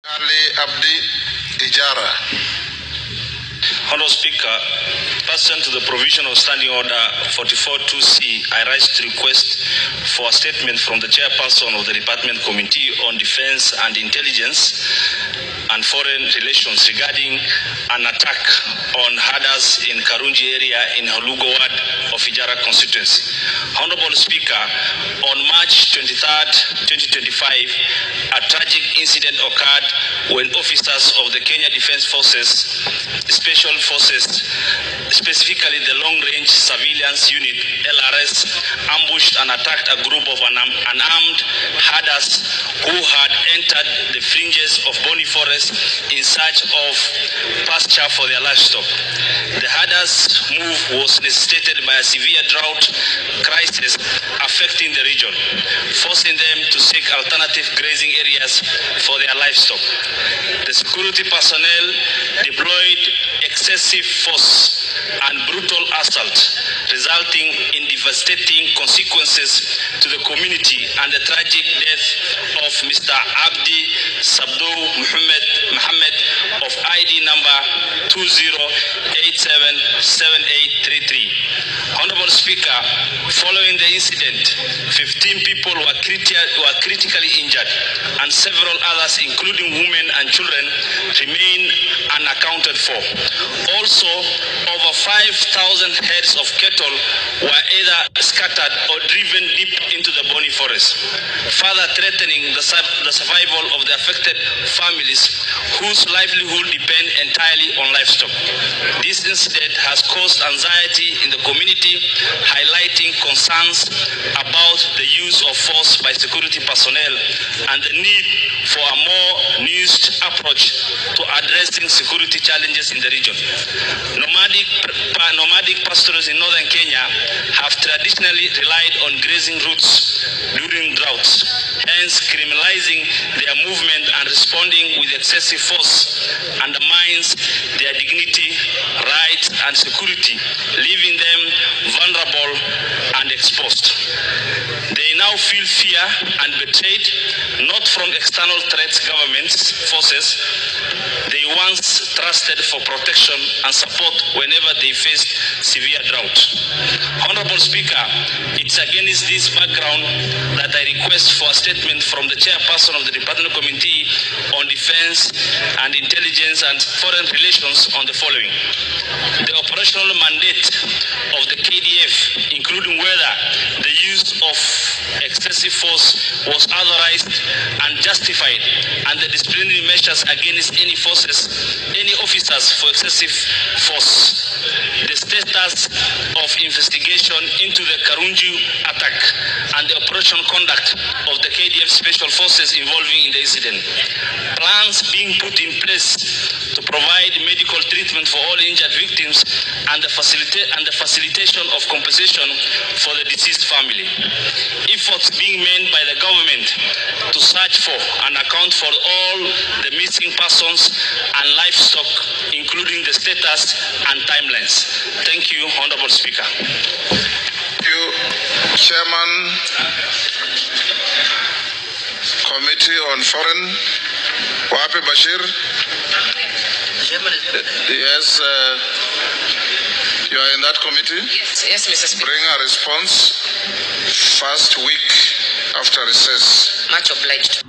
Ali Abdi Ijara. Honorable Speaker, pursuant to the provision of Standing Order 44.2c, I rise to request for a statement from the Chairperson of the Departmental Committee on Defense and Intelligence and Foreign Relations regarding an attack on herders in Kurunjo area in Hulugho ward of Ijara constituency. Honorable Speaker, on March 23rd, 2025, a tragic incident occurred when officers of the Kenya Defense Forces, Special Forces, specifically the Long Range Surveillance Unit, LRS, ambushed and attacked a group of unarmed herders who had entered the fringes of Boni Forest in search of pasture for their livestock. The herders' move was necessitated by a severe drought crisis affecting the region, forcing them to seek alternative grazing areas for their livestock. The security personnel deployed excessive force and brutal assault, resulting in devastating consequences to the community and the tragic death of Mr. Abdi Muhammad of ID number 20877833. Honorable Speaker, following the incident, 15 people were critically injured and several others, including women and children, remain unaccounted for. Also, over 5,000 heads of cattle were either scattered or driven deep into the Boni Forest, further threatening the survival of the affected families whose livelihood depend entirely on livestock. This incident has caused anxiety in the community, highlighting concerns about the use of force by security personnel and the need for a more nuanced approach to addressing security challenges in the region. Nomadic pastoralists in northern Kenya have traditionally relied on grazing routes during droughts, hence criminalizing their movement and responding with excessive force undermines their dignity, rights, and security, leaving them vulnerable and exposed. They now feel fear and betrayed, not from external threats, government forces they once trusted for protection and support whenever they faced severe drought. Honorable Speaker, it's against this background that I request for a statement from the Chairperson of the Departmental Committee on Defense and Intelligence and Foreign Relations on the following. The operational mandate of the K.D.F, including whether the use of excessive force was authorized and justified, and the disciplinary measures against any officers for excessive force. The status of investigation into the Kurunjo attack and the operational conduct of the K.D.F Special Forces involving in the incident. Plans being put in place to provide medical treatment for all injured victims and the facilitation of compensation for the deceased family. Efforts being made by the government to search for and account for all the missing persons and livestock, including the status and timelines. Thank you, Honorable Speaker. Thank you, Chairman, Committee on Foreign, Wapi Bashir. Yes, you are in that committee? Yes, Mr. Speaker. Bring a response first week after recess. Much obliged.